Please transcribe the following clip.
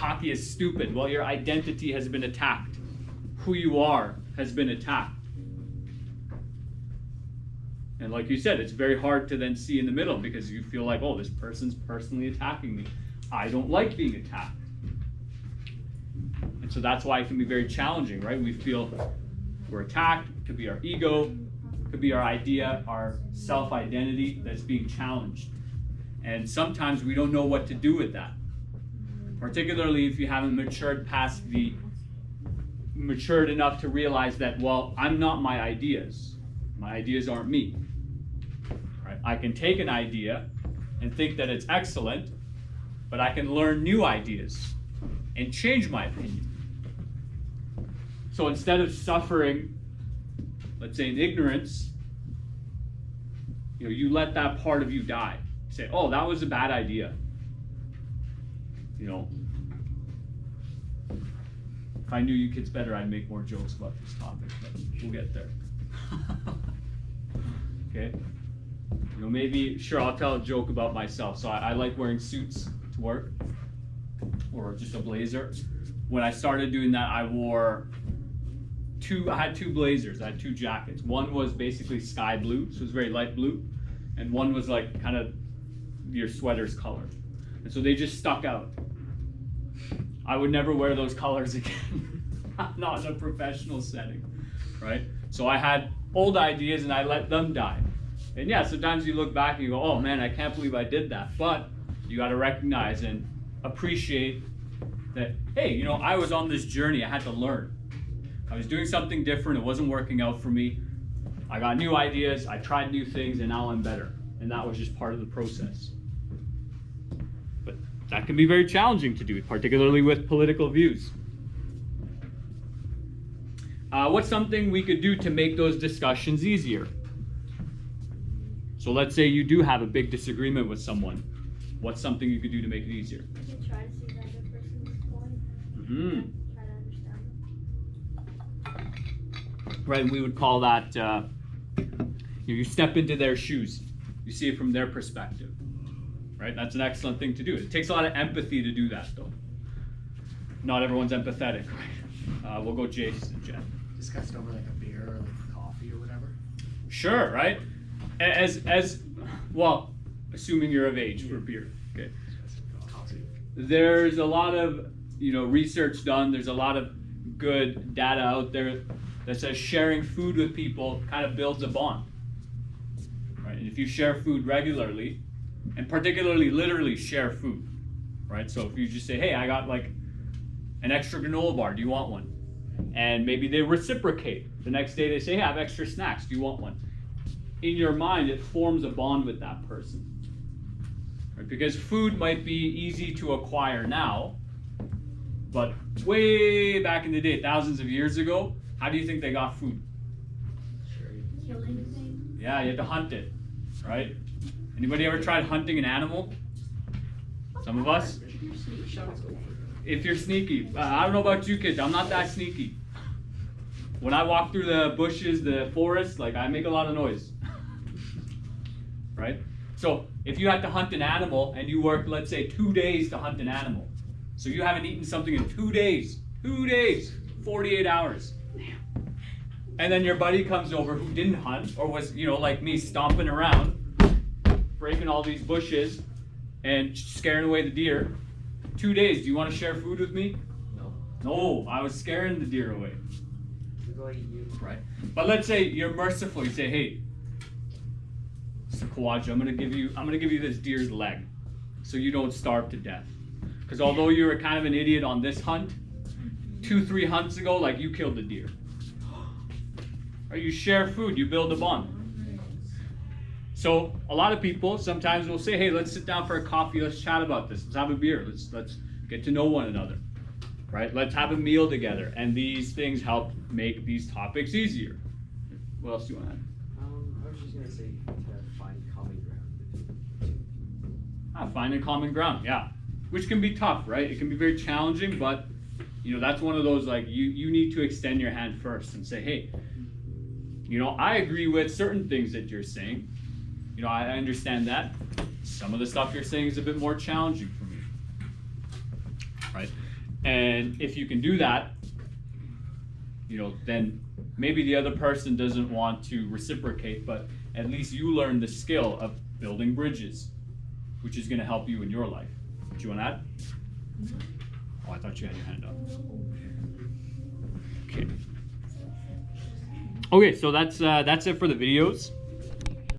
cocky is stupid. Well, your identity has been attacked. Who you are has been attacked. And like you said, it's very hard to then see in the middle because you feel like, oh, this person's personally attacking me. I don't like being attacked. And so that's why it can be very challenging, right? We feel we're attacked. It could be our ego. It could be our idea, our self-identity that's being challenged. And sometimes we don't know what to do with that. Particularly if you haven't matured enough to realize that, well, I'm not my ideas. My ideas aren't me. Right? I can take an idea and think that it's excellent, but I can learn new ideas and change my opinion. So instead of suffering, let's say in ignorance, you let that part of you die. You say, oh, that was a bad idea. If I knew you kids better, I'd make more jokes about this topic, but we'll get there. Okay? Maybe, sure, I'll tell a joke about myself. So I like wearing suits to work, or just a blazer. When I started doing that, I had two blazers. I had two jackets. One was basically sky blue, so it was very light blue, and one was like kind of your sweater's color. And so they just stuck out. I would never wear those colors again. Not in a professional setting, right? So I had old ideas and I let them die. And yeah, sometimes you look back and you go, oh man, I can't believe I did that. But you got to recognize and appreciate that, hey, I was on this journey. I had to learn. I was doing something different. It wasn't working out for me. I got new ideas. I tried new things, and now I'm better. And that was just part of the process. But that can be very challenging to do, particularly with political views. What's something we could do to make those discussions easier? So let's say you do have a big disagreement with someone. What's something you could do to make it easier? You can try to see the other person's point. Mm-hmm. Try to understand them. Right, we would call that, you step into their shoes. You see it from their perspective. Right, that's an excellent thing to do. It takes a lot of empathy to do that, though. Not everyone's empathetic, right? We'll go Jason and Jen. Discussed over like a beer or like coffee or whatever. Sure, right? As well, assuming you're of age for beer. Okay. There's a lot of research done. There's a lot of good data out there that says sharing food with people kind of builds a bond. Right? And if you share food regularly, and particularly literally share food, right? So if you just say, hey, I got like an extra granola bar, do you want one? And maybe they reciprocate. The next day they say, hey, I have extra snacks, do you want one? In your mind, it forms a bond with that person. Right? Because food might be easy to acquire now, but way back in the day, thousands of years ago, how do you think they got food? Killing things. Yeah, you had to hunt it, right? Anybody ever tried hunting an animal? Some of us? If you're sneaky. I don't know about you kids, I'm not that sneaky. When I walk through the bushes, the forest, I make a lot of noise. Right? So if you had to hunt an animal and you worked, let's say, 2 days to hunt an animal. So you haven't eaten something in 2 days. 2 days, 48 hours. And then your buddy comes over who didn't hunt or was, like me, stomping around, breaking all these bushes and scaring away the deer. 2 days, do you want to share food with me? No. No, I was scaring the deer away. We go eat you. Right. But let's say you're merciful. You say, hey, Kawaja, I'm gonna give you this deer's leg so you don't starve to death. Because although you were kind of an idiot on this hunt, 2-3 hunts ago, you killed the deer. Or you share food, you build a bond. So a lot of people sometimes will say, hey, let's sit down for a coffee, let's chat about this, let's have a beer, let's get to know one another, right? Let's have a meal together. And these things help make these topics easier. What else do you want to add? I was just going to say to find common ground. Finding common ground, yeah. Which can be tough, right? It can be very challenging, but that's one of those, you need to extend your hand first and say, hey, I agree with certain things that you're saying. I understand that. Some of the stuff you're saying is a bit more challenging for me, right? And if you can do that, then maybe the other person doesn't want to reciprocate, but at least you learn the skill of building bridges, which is going to help you in your life. Do you want to add? Oh, I thought you had your hand up. Okay. Okay, so that's it for the videos.